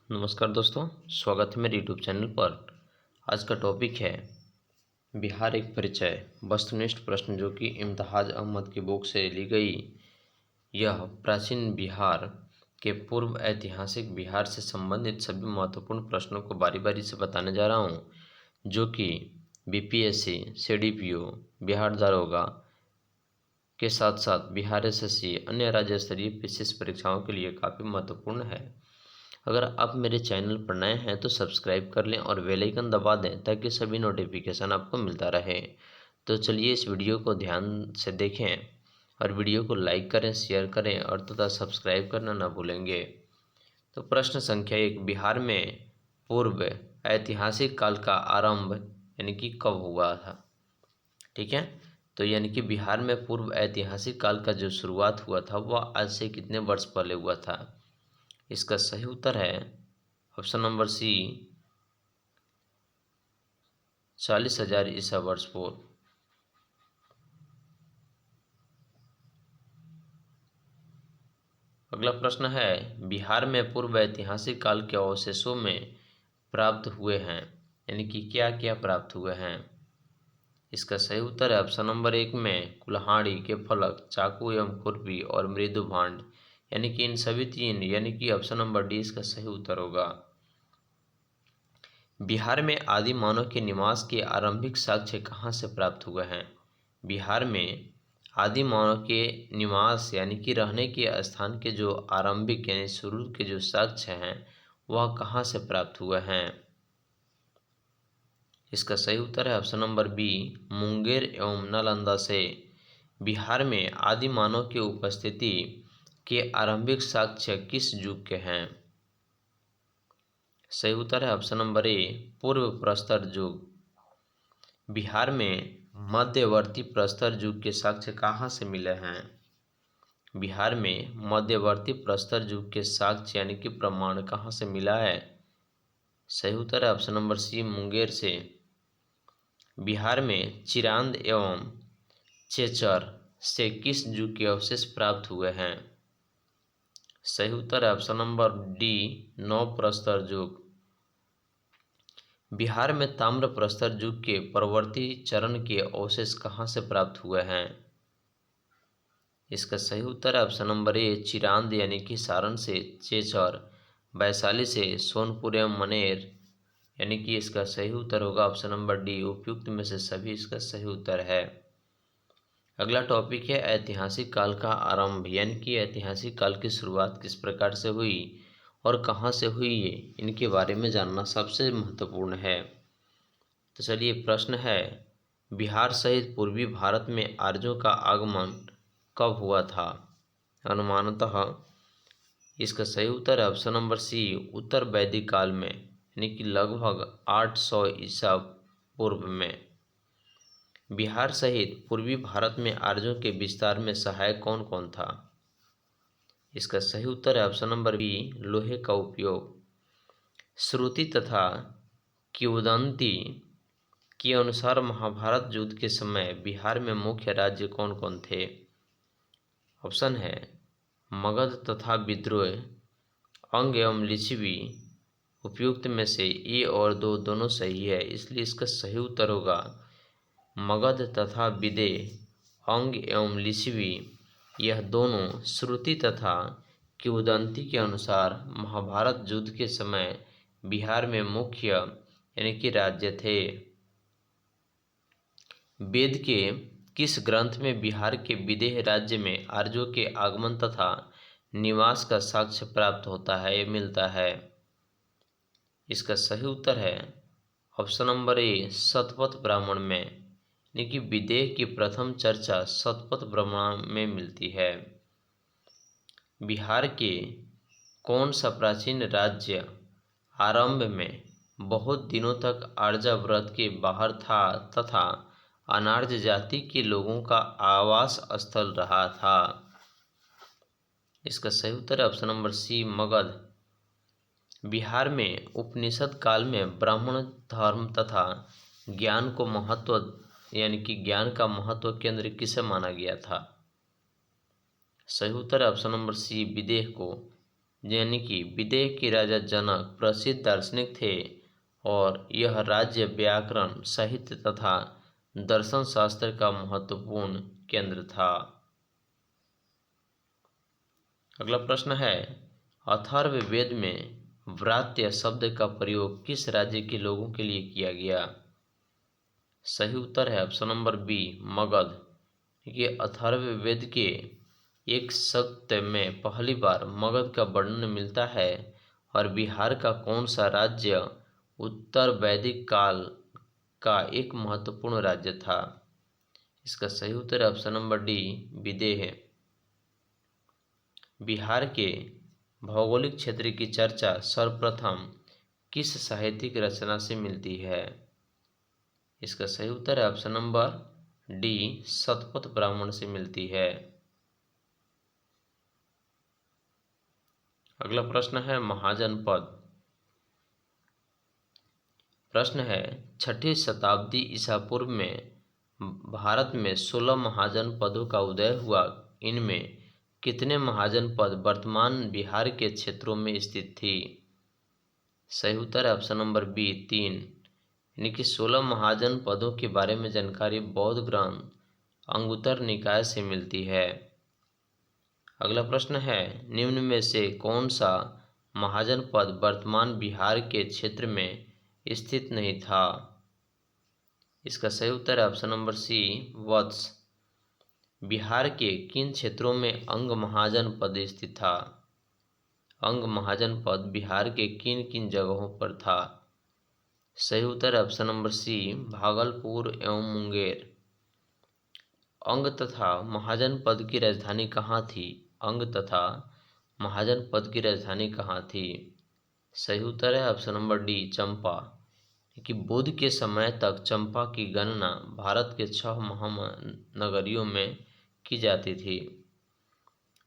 नमस्कार दोस्तों, स्वागत है मेरे यूट्यूब चैनल पर। आज का टॉपिक है बिहार एक परिचय, वस्तुनिष्ठ प्रश्न जो कि इम्तियाज अहमद की बुक से ली गई। यह प्राचीन बिहार के पूर्व ऐतिहासिक बिहार से संबंधित सभी महत्वपूर्ण प्रश्नों को बारी बारी से बताने जा रहा हूँ, जो कि बीपीएससी, सीडीपीओ, बिहार दारोगा के साथ साथ बिहार एसएससी, अन्य राज्य स्तरीय विशेष परीक्षाओं के लिए काफ़ी महत्वपूर्ण है। अगर आप मेरे चैनल पर नए हैं तो सब्सक्राइब कर लें और बेल आइकन दबा दें ताकि सभी नोटिफिकेशन आपको मिलता रहे। तो चलिए इस वीडियो को ध्यान से देखें और वीडियो को लाइक करें, शेयर करें और तथा सब्सक्राइब करना ना भूलेंगे। तो प्रश्न संख्या 1, बिहार में पूर्व ऐतिहासिक काल का आरंभ यानी कि कब हुआ था। ठीक है, तो यानी कि बिहार में पूर्व ऐतिहासिक काल का जो शुरुआत हुआ था वह आज से कितने वर्ष पहले हुआ था। इसका सही उत्तर है ऑप्शन नंबर सी, 40,000 ईसा वर्ष पूर्व। अगला प्रश्न है, बिहार में पूर्व ऐतिहासिक काल के अवशेषों में प्राप्त हुए हैं, यानी कि क्या क्या प्राप्त हुए हैं। इसका सही उत्तर है ऑप्शन नंबर 1 में कुल्हाड़ी के फलक, चाकू एवं खुरपी और मृदु भांड, यानी कि इन सभी तीन, यानी कि ऑप्शन नंबर डी इसका सही उत्तर होगा। बिहार में आदि मानव के निवास के आरंभिक साक्ष्य कहाँ से प्राप्त हुए हैं। बिहार में आदि मानव के निवास यानी कि रहने के स्थान के जो आरंभिक यानी शुरू के जो साक्ष्य हैं वह कहाँ से प्राप्त हुए हैं। इसका सही उत्तर है ऑप्शन नंबर बी, मुंगेर एवं नालंदा से। बिहार में आदि मानव की उपस्थिति के आरंभिक साक्ष्य किस युग के हैं। सही उत्तर है ऑप्शन नंबर ए, पूर्व प्रस्तर युग। बिहार में मध्यवर्ती प्रस्तर युग के साक्ष्य कहाँ से मिले हैं। बिहार में मध्यवर्ती प्रस्तर युग के साक्ष्य यानी कि प्रमाण कहाँ से मिला है। सही उत्तर है ऑप्शन नंबर सी, मुंगेर से। बिहार में चिरांद एवं चेचर से किस युग के अवशेष प्राप्त हुए हैं। सही उत्तर है ऑप्शन नंबर डी, नव प्रस्तर युग। बिहार में ताम्र प्रस्तर युग के परवर्ती चरण के अवशेष कहाँ से प्राप्त हुए हैं। इसका सही उत्तर है ऑप्शन नंबर ए, चिरांद यानी कि सारण से, चेचर वैशाली से, सोनपुर एवं मनेर, यानी कि इसका सही उत्तर होगा ऑप्शन नंबर डी, उपयुक्त में से सभी इसका सही उत्तर है। अगला टॉपिक है ऐतिहासिक काल का आरंभ, यानी कि ऐतिहासिक काल की शुरुआत किस प्रकार से हुई और कहाँ से हुई, इनके बारे में जानना सबसे महत्वपूर्ण है। तो चलिए प्रश्न है, बिहार सहित पूर्वी भारत में आर्यों का आगमन कब हुआ था। अनुमानतः इसका सही उत्तर है ऑप्शन नंबर सी, उत्तर वैदिक काल में, यानी कि लगभग 800 ईसा पूर्व में। बिहार सहित पूर्वी भारत में आर्यों के विस्तार में सहायक कौन कौन था। इसका सही उत्तर है ऑप्शन नंबर बी, लोहे का उपयोग। श्रुति तथा किंवदंती के अनुसार महाभारत युद्ध के समय बिहार में मुख्य राज्य कौन कौन थे। ऑप्शन है मगध तथा विद्रोह, अंग एवं लिच्छवी। उपयुक्त में से ए और दो दोनों सही है, इसलिए इसका सही उत्तर होगा मगध तथा विदेह, अंग एवं लिच्छवी, यह दोनों श्रुति तथा किंवदंती के अनुसार महाभारत युद्ध के समय बिहार में मुख्य यानी कि राज्य थे। वेद के किस ग्रंथ में बिहार के विदेह राज्य में आर्यों के आगमन तथा निवास का साक्ष्य प्राप्त होता है, ये मिलता है। इसका सही उत्तर है option number A, Shatapatha Brahmana में, यानी कि विदेह की प्रथम चर्चा शतपथ ब्राह्मण में मिलती है। बिहार के कौन सा प्राचीन राज्य आरंभ में बहुत दिनों तक आर्यावर्त के बाहर था तथा अनार्य जाति के लोगों का आवास स्थल रहा था। इसका सही उत्तर है option number C, Magadh. Bihar में उपनिषद काल में ब्राह्मण धर्म तथा ज्ञान को महत्व यानी कि ज्ञान का महत्व केंद्र किसे माना गया था। सही उत्तर है ऑप्शन नंबर सी, विदेह को। यानी कि विदेह के राजा जनक प्रसिद्ध दार्शनिक थे और यह राज्य व्याकरण, साहित्य तथा दर्शन शास्त्र का महत्वपूर्ण केंद्र था। अगला प्रश्न है, अथर्ववेद में व्रात्य शब्द का प्रयोग किस राज्य के लोगों के लिए किया गया? सही उत्तर है ऑप्शन नंबर बी, मगध। ये अथर्ववेद के एक सूक्त में पहली बार मगध का वर्णन मिलता है। और बिहार का कौन सा राज्य उत्तर वैदिक काल का एक महत्वपूर्ण राज्य था? इसका सही उत्तर है ऑप्शन नंबर डी, विदेह। बिहार के भौगोलिक क्षेत्र की चर्चा सर्वप्रथम किस साहित्यिक रचना से मिलती है? इसका सही उत्तर है option number D, Shatapatha Brahmana से मिलती है। अगला प्रश्न है महाजनपद। प्रश्न है, 6ठी शताब्दी ईसा पूर्व में भारत में 16 महाजनपदों का उदय हुआ। इनमें कितने महाजनपद वर्तमान बिहार के क्षेत्रों में स्थित थी? सही उत्तर है ऑप्शन नंबर बी, 3। यानी कि 16 महाजनपदों के बारे में जानकारी बौद्ध ग्रंथ अंगुत्तर निकाय से मिलती है। अगला प्रश्न है, निम्न में से कौन सा महाजनपद वर्तमान बिहार के क्षेत्र में स्थित नहीं था? इसका सही उत्तर है ऑप्शन नंबर सी, वत्स। बिहार के किन क्षेत्रों में अंग महाजनपद स्थित था? अंग महाजनपद बिहार के किन किन जगहों पर था? सही उत्तर है ऑप्शन नंबर सी, भागलपुर एवं मुंगेर। अंग तथा महाजनपद की राजधानी कहाँ थी? अंग तथा महाजनपद की राजधानी कहाँ थी? सही उत्तर है ऑप्शन नंबर डी, चंपा। कि बुद्ध के समय तक चंपा की गणना भारत के 6 महानगरियों में की जाती थी।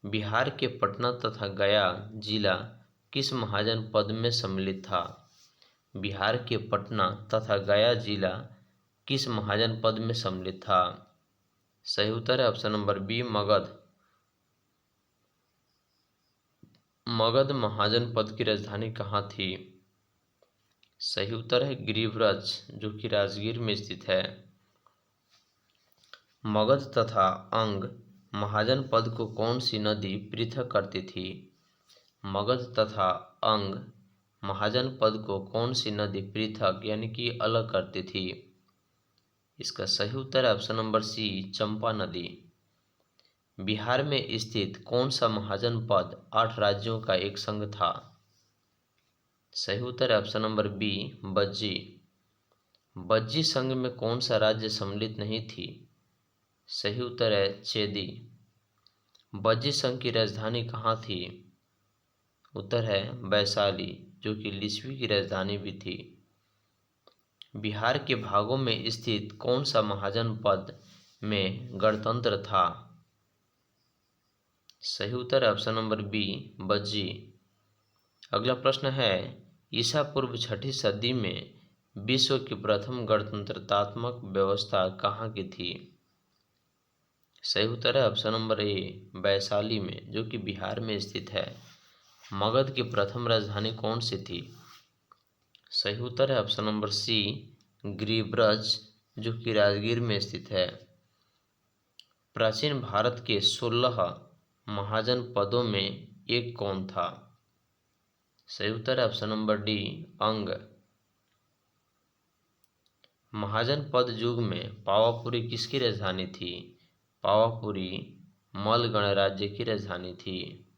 बिहार के पटना तथा गया जिला किस महाजनपद में सम्मिलित था? बिहार के पटना तथा गया जिला किस महाजनपद में सम्मिलित था? सही उत्तर है option number B, Magadh. Magadh महाजनपद की राजधानी कहाँ थी? सही उत्तर है गिरिब्रज, जो कि राजगीर में स्थित है। मगध तथा अंग महाजनपद को कौन सी नदी पृथक करती थी? मगध तथा अंग महाजनपद को कौन सी नदी पृथक यानी कि अलग करती थी? इसका सही उत्तर है ऑप्शन नंबर सी, चंपा नदी। बिहार में स्थित कौन सा महाजनपद 8 राज्यों का एक संघ था? सही उत्तर है ऑप्शन नंबर बी, बज्जी। बज्जी संघ में कौन सा राज्य सम्मिलित नहीं थी? सही उत्तर है चेदी। बज्जी संघ की राजधानी कहाँ थी? उत्तर है वैशाली, जो कि लिच्छवी की राजधानी भी थी। बिहार के भागों में स्थित कौन सा महाजनपद में गणतंत्र था? सही उत्तर है ऑप्शन नंबर बी, बज्जी। अगला प्रश्न है, ईसा पूर्व 6ठी सदी में विश्व की प्रथम गणतंत्रात्मक व्यवस्था कहाँ की थी? सही उत्तर है ऑप्शन नंबर ए, वैशाली में, जो कि बिहार में स्थित है। मगध की प्रथम राजधानी कौन सी थी? सही उत्तर है ऑप्शन नंबर सी, गिरिब्रज, जो कि राजगीर में स्थित है। प्राचीन भारत के 16 महाजनपदों में एक कौन था? सही उत्तर है ऑप्शन नंबर डी, अंग। महाजनपद युग में पावापुरी किसकी राजधानी थी? पावापुरी मल गणराज्य की राजधानी थी।